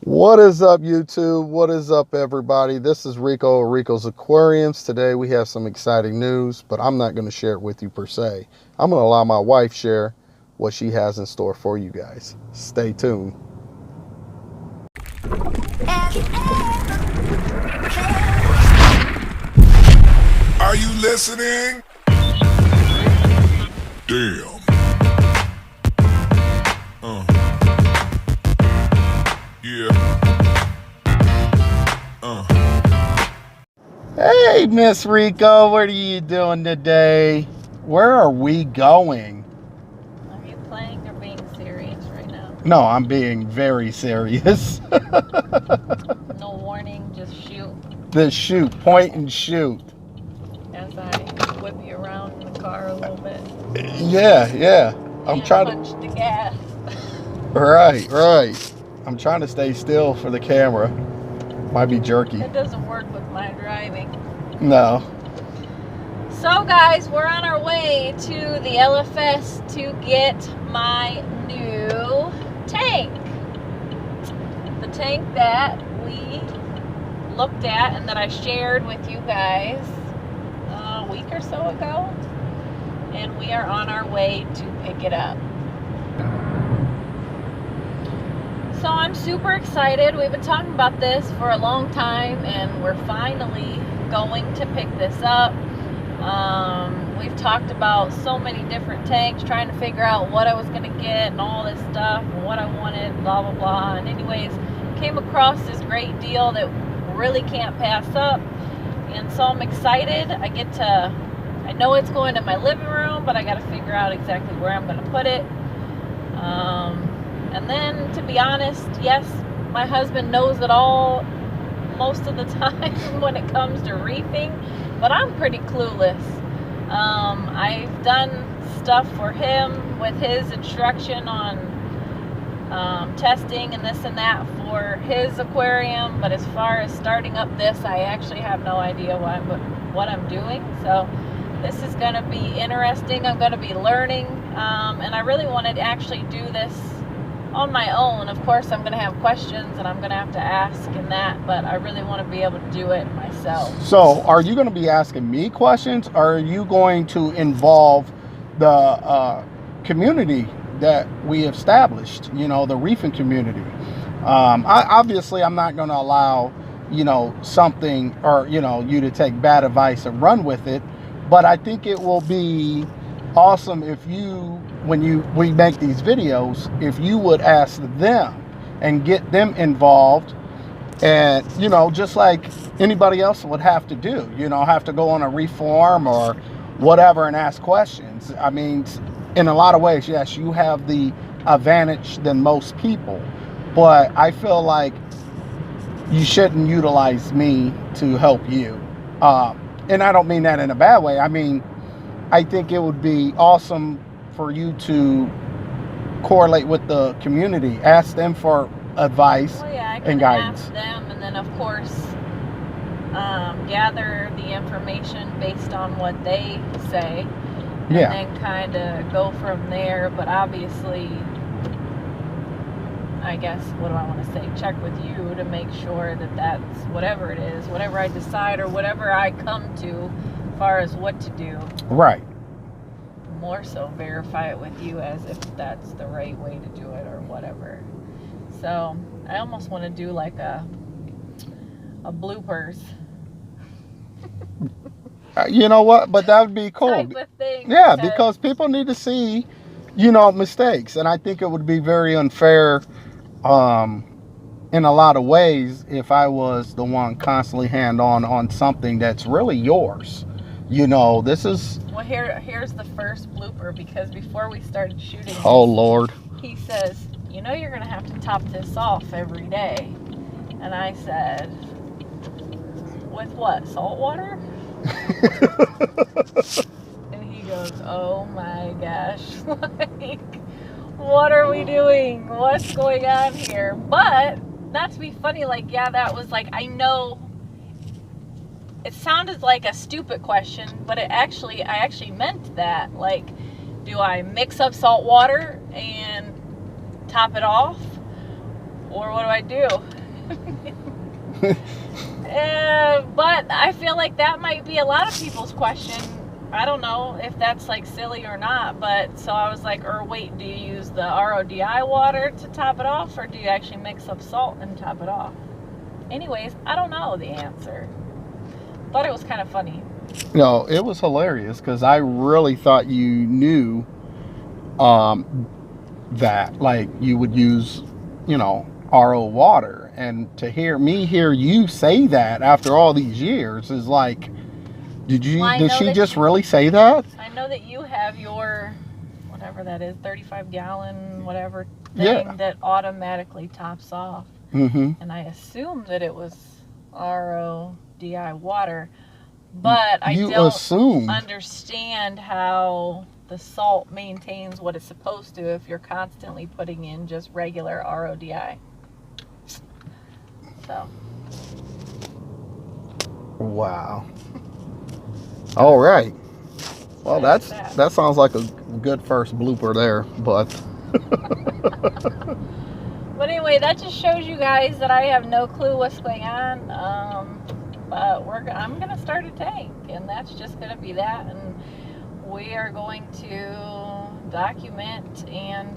What is up, YouTube? What is up, everybody? This is Rico of Rico's Aquariums. Today we have some exciting news, but I'm not going to share it with you per se. I'm going to allow my wife share what she has in store for you guys. Stay tuned. Are you listening? Damn. Yeah. Hey, Miss Rico, what are you doing today? Where are we going? Are you playing or being serious right now? No, I'm being very serious. No warning, just shoot Just shoot, point and shoot. as I whip you around in the car a little bit. Yeah. I'm And trying punch the gas. Right. I'm trying to stay still for the camera. Might be jerky. It doesn't work with my driving. No. So guys, we're on our way to the LFS to get my new tank. The tank that we looked at and that I shared with you guys a week or so ago. And we are on our way to pick it up. So I'm super excited. We've been talking about this for a long time and we're finally going to pick this up. We've talked about so many different tanks, trying to figure out what I was going to get and all this stuff and what I wanted, blah, blah, blah. And anyways, came across this great deal that really can't pass up. And so I'm excited. I know it's going to my living room, but I got to figure out exactly where I'm going to put it. And then, to be honest, yes, my husband knows it all most of the time when it comes to reefing, but I'm pretty clueless. I've done stuff for him with his instruction on testing and this and that for his aquarium, but as far as starting up this, I actually have no idea what I'm doing. So this is going to be interesting. I'm going to be learning, and I really wanted to actually do this on my own. Of course, I'm going to have questions and I'm going to have to ask and that, but I really want to be able to do it myself. So are you going to be asking me questions, or are you going to involve the community that we established, the reefing community? Obviously, I'm not going to allow, something or, you to take bad advice and run with it, but I think it will be awesome if we make these videos, if you would ask them and get them involved, and just like anybody else would have to do, have to go on a reef forum or whatever and ask questions. I mean, in a lot of ways, yes, you have the advantage than most people, but I feel like you shouldn't utilize me to help you, and I don't mean that in a bad way. I mean, I think it would be awesome for you to correlate with the community, ask them for advice and guidance. Ask them, and then of course gather the information based on what they say, and then kind of go from there. But obviously, I guess, what do I want to say? Check with you to make sure that that's whatever it is, whatever I decide or whatever I come to as far as what to do. Right. More so verify it with you as if that's the right way to do it or whatever. So I almost want to do like a bloopers. You know what? But that would be cool. Type of thing, yeah, because people need to see, mistakes, and I think it would be very unfair, in a lot of ways, if I was the one constantly on something that's really yours. This is... Well, here's the first blooper, because before we started shooting, oh Lord, he says, you're going to have to top this off every day. And I said, with what, salt water? And he goes, oh my gosh, like, what are we doing? What's going on here? But, not to be funny, like, yeah, that was like, I know it sounded like a stupid question, but I actually meant that. Like, do I mix up salt water and top it off? Or what do I do? But I feel like that might be a lot of people's question. I don't know if that's like silly or not, but so I was like, or wait, do you use the RODI water to top it off, or do you actually mix up salt and top it off? Anyways, I don't know the answer, but it was kind of funny. No, it was hilarious because I really thought you knew that, like, you would use, RO water. And to hear you say that after all these years is like, did she just really say that? I know that you have your, whatever that is, 35-gallon whatever thing that automatically tops off. Mm-hmm. And I assumed that it was RODI water, but I don't understand how the salt maintains what it's supposed to if you're constantly putting in just regular RODI. So. Wow. All right. Well, that sounds like a good first blooper there, but. But anyway, that just shows you guys that I have no clue what's going on. But I'm gonna start a tank, and that's just gonna be that. And we are going to document and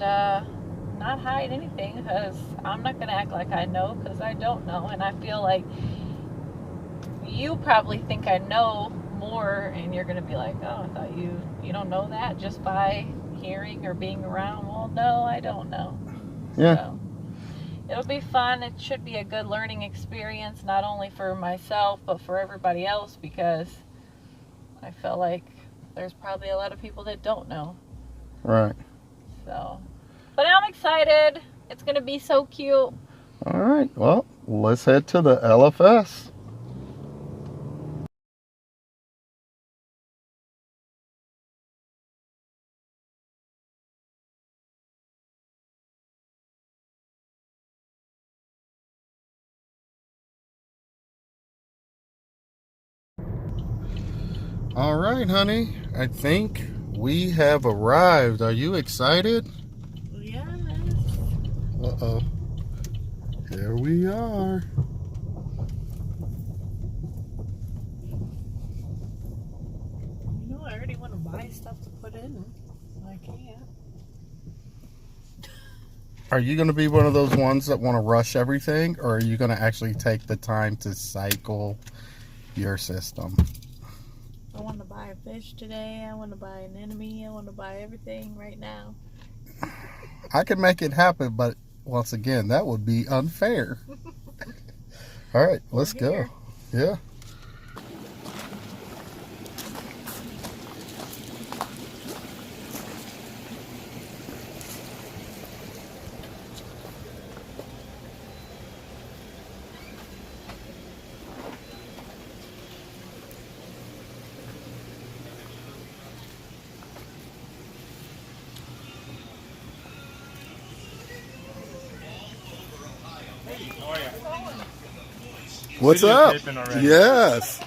not hide anything, because I'm not gonna act like I know, because I don't know, and I feel like you probably think I know more, and you're gonna be like, oh, I thought you don't know that just by hearing or being around. Well, no, I don't know. Yeah. So, it'll be fun. It should be a good learning experience, not only for myself but for everybody else, because I feel like there's probably a lot of people that don't know. Right. So, but I'm excited. It's gonna be so cute. All right. Well, let's head to the LFS. All right, honey. I think we have arrived. Are you excited? Yes. Uh-oh. Here we are. You know, I already want to buy stuff to put in. I can't. Are you going to be one of those ones that want to rush everything, or are you going to actually take the time to cycle your system? I want to buy a fish today. I want to buy an enemy. I want to buy everything right now. I can make it happen, but once again, that would be unfair. All right, let's go. Yeah. What's up? Yes.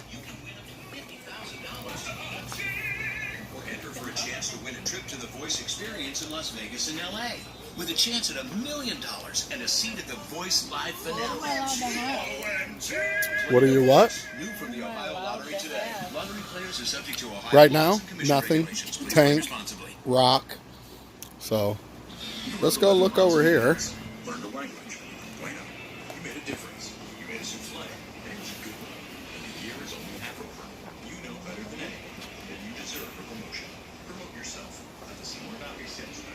Enter for a chance to win a trip to the Voice Experience in Las Vegas and LA, with a chance at $1 million and a seat at the Voice Live finale. What are you what? New from the Ohio Lottery today. Lottery players are subject to Ohio Right now, laws and commission nothing. regulations. Please Tank. play responsibly. Rock. So, let's go look over here. Learn the language. Wait up. You made a difference. You made a souffle. And you good one. And the year is only half over. You know better than anyone that you deserve a promotion. Promote yourself. To see more about Reagents.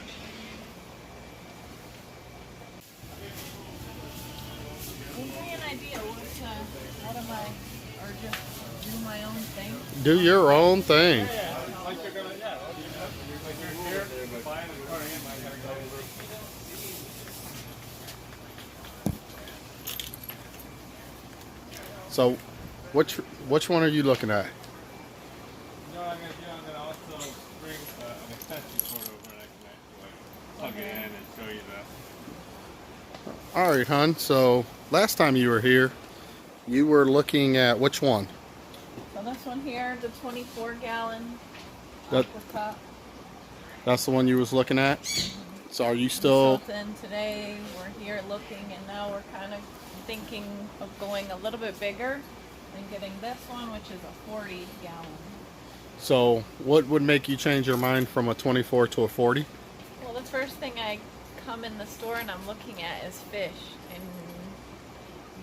Give me an idea. What am I, or just do my own thing? Do your own thing. So, which one are you looking at? No, I'm gonna also bring an extension cord over and I can actually plug it in and show you that. All right, hon. So, last time you were here, you were looking at which one? So this one here, the 24-gallon That- Aquatop. That's the one you was looking at? So are you still? Then today we're here looking, and now we're kind of thinking of going a little bit bigger and getting this one, which is a 40 gallon. So what would make you change your mind from a 24 to a 40? Well, the first thing I come in the store and I'm looking at is fish, and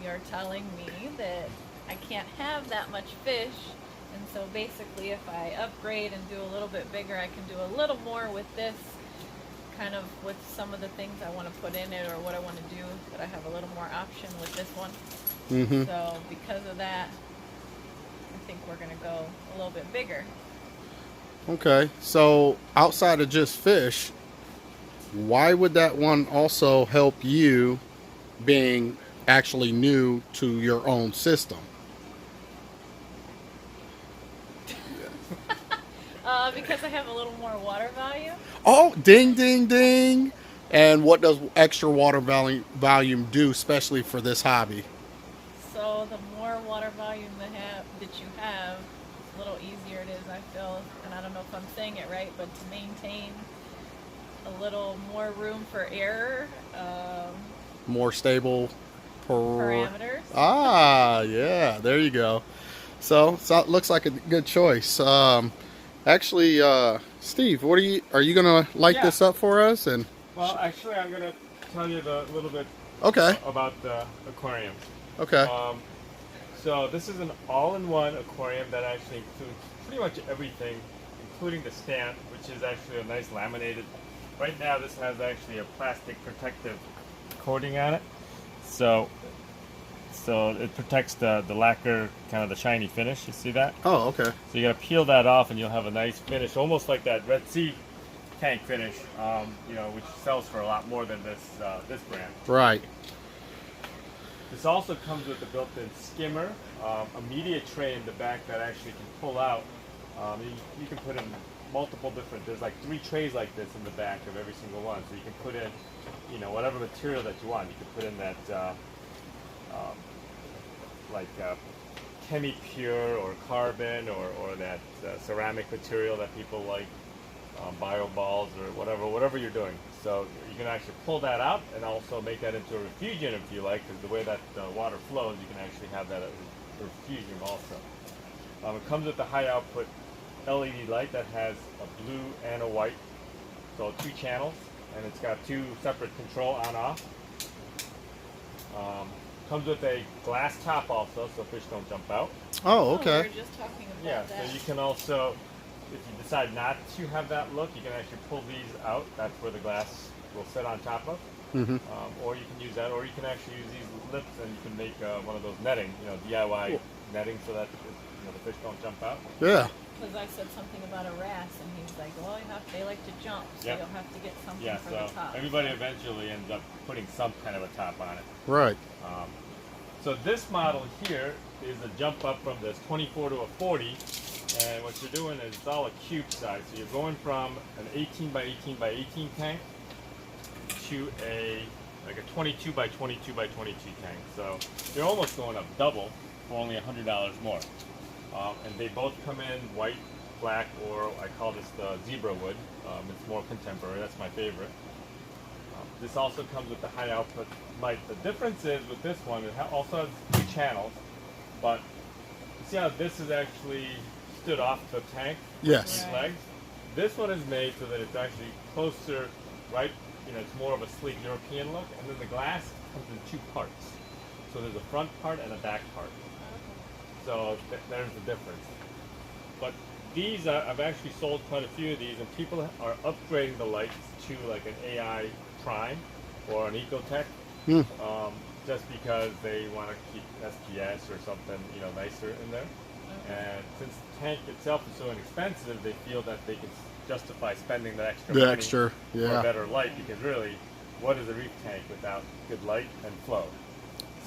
you're telling me that I can't have that much fish, and so basically if I upgrade and do a little bit bigger, I can do a little more with this, kind of with some of the things I want to put in it or what I want to do, but I have a little more option with this one. Mm-hmm. So because of that, I think we're going to go a little bit bigger. Okay, so outside of just fish, why would that one also help you being actually new to your own system? Because I have a little more water volume. Oh, ding, ding, ding. And what does extra water volume do, especially for this hobby? So the more water volume that you have, a little easier it is, I feel. And I don't know if I'm saying it right, but to maintain a little more room for error. More stable Parameters. Ah, yeah, there you go. So it looks like a good choice. Actually, Steve, are you gonna light this up for us? And Well, actually, I'm gonna tell you a little bit okay, about the aquarium. okay, So this is an all-in-one aquarium that actually includes pretty much everything, including the stand, which is actually a nice laminated. Right now, this has actually a plastic protective coating on it, so it protects the lacquer, kind of the shiny finish. You see that? oh, okay, So you gotta peel that off, and you'll have a nice finish, almost like that Red Sea tank finish, which sells for a lot more than this brand. right, This also comes with a built-in skimmer, a media tray in the back that actually can pull out. You can put in multiple different. There's like 3 trays like this in the back of every single one, so you can put in, whatever material that you want. You can put in that Chemi-Pure or carbon or that ceramic material that people like, bio balls or whatever you're doing. So you can actually pull that out and also make that into a refugium if you like, because the way that the water flows, you can actually have that as a refugium also. It comes with a high output LED light that has a blue and a white, so 2 channels, and it's got 2 separate control on-off. Comes with a glass top also, so fish don't jump out. oh, We okay, were just talking about Yeah, that. so you can also, if you decide not to have that look, you can actually pull these out. That's where the glass will sit on top of. mm-hmm. Or you can use that, or you can actually use these lips and you can make one of those netting, DIY Cool. netting, so that the fish don't jump out. yeah, Because I said something about a wrasse, and he's like, well, they like to jump, so Yep. you'll have to get something Yeah, for so the top. everybody eventually ends up putting some kind of a top on it. right, So this model here is a jump up from this 24 to a 40, and what you're doing is it's all a cube size. So you're going from an 18 by 18 by 18 tank to a 22 by 22 by 22 tank. So you're almost going up double for only $100 more. And they both come in white, black, or I call this the zebra wood. It's more contemporary. That's my favorite. This also comes with the high output light. The difference is with this one, it also has 2 channels, but you see how this is actually stood off the tank? yes, These legs? This one is made so that it's actually closer, right? It's more of a sleek European look, and then the glass comes in 2 parts. So there's a front part and a back part. So there's the difference. But these, I've actually sold quite a few of these, and people are upgrading the lights to like an AI Prime or an Ecotech, just because they want to keep SPS or something, nicer in there. And since the tank itself is so inexpensive, they feel that they can justify spending the extra money for a better light, because really, what is a reef tank without good light and flow?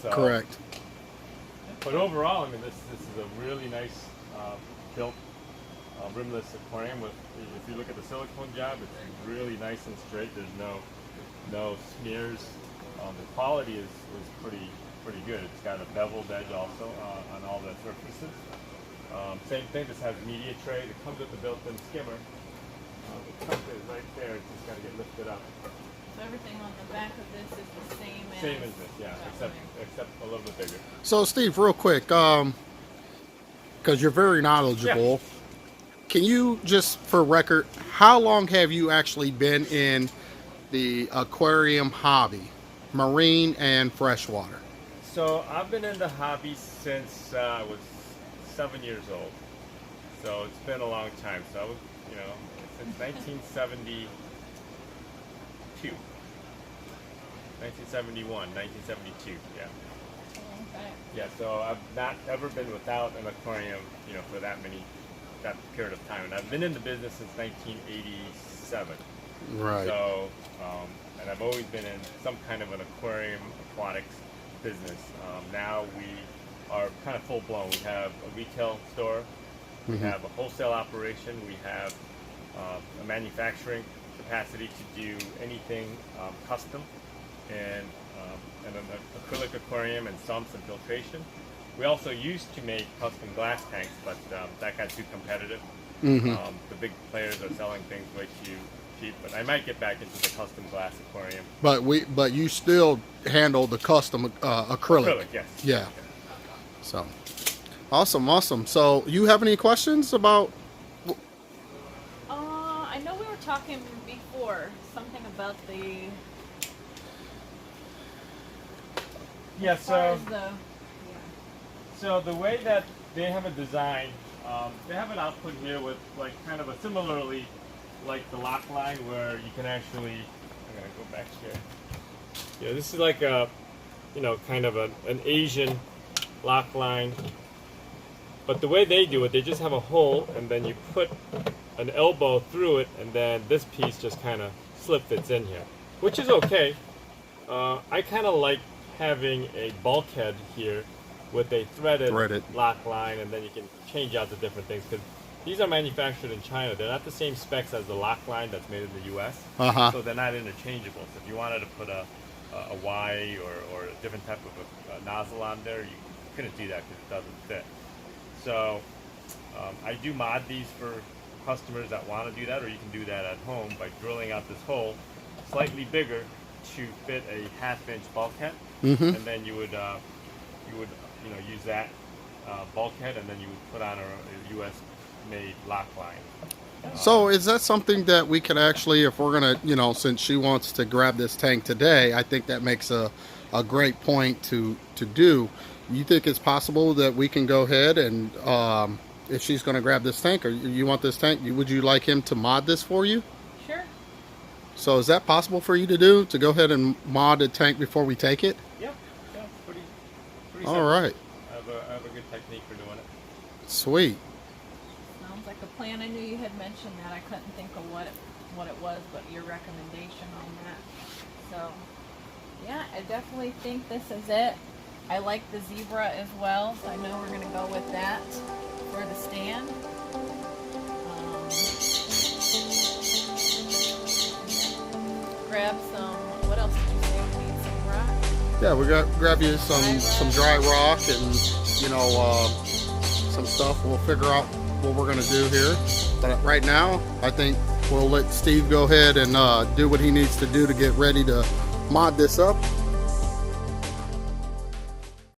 So, correct, but overall, this is a really nice built rimless aquarium. If you look at the silicone job, it's really nice and straight. There's no smears. The quality is pretty good. It's got a beveled edge also on all the surfaces. Same thing. This has media tray. It comes with the built-in skimmer. The cup is right there. It's just got to get lifted up. So everything on the back of this is the same as... Same as this, yeah, except a little bit bigger. So Steve, real quick, because you're very knowledgeable, can you just, for record, how long have you actually been in the aquarium hobby, marine and freshwater? So I've been in the hobby since I was 7 years old. So it's been a long time. So I was, you know, since 1972. 1971, 1972, yeah. Okay. Yeah, so I've not ever been without an aquarium, you know, for that period of time. And I've been in the business since 1987. Right. So, and I've always been in some kind of an aquarium aquatics business. Now we are kind of full blown. We have a retail store, we have a wholesale operation, we have a manufacturing capacity to do anything custom, and an acrylic aquarium and sumps and filtration. We also used to make custom glass tanks, but that got too competitive. The big players are selling things way too cheap, but I might get back into the custom glass aquarium. But you still handle the custom acrylic. Acrylic, yes. Yeah. So awesome. So you have any questions about? I know we were talking before something about the. Yeah. The, So the way that they have it designed, they have an output here with like kind of a similarly like the lock line where you can actually. I'm gonna go back here. Yeah, this is like a, you know, kind of an Asian lock line. But the way they do it, they just have a hole and then you put an elbow through it, and then this piece just kind of slip fits in here, which is okay. I kind of like having a bulkhead here with a threaded lock line, and then you can change out the different things, because these are manufactured in China. They're not the same specs as the lock line that's made in the U.S., so they're not interchangeable. So if you wanted to put a Y or a different type of a nozzle on there, you couldn't do that because it doesn't fit. So I do mod these for customers that want to do that, or you can do that at home by drilling out this hole slightly bigger to fit a 1/2-inch bulkhead, and then you would use that bulkhead, and then you would put on a U.S. made lock line. So is that something that we could actually, if we're gonna, you know, since she wants to grab this tank today, I think that makes a great point to do. You think it's possible that we can go ahead and if she's going to grab this tank, or you want this tank, would you like him to mod this for you? Sure. So is that possible for you to do, to go ahead and mod the tank before we take it? Yeah, pretty all simple. right. I have a good technique for doing it. Sweet. Sounds like a plan. I knew you had mentioned that. I couldn't think of what it was, but your recommendation on that. So, yeah, I definitely think this is it. I like the zebra as well, so I know we're going to go with that for the stand. Grab some, what else did you say? We need some rock? Yeah, we got grab you some dry rock and, you know, some stuff. We'll figure out what we're going to do here. But right now, I think we'll let Steve go ahead and do what he needs to do to get ready to mod this up.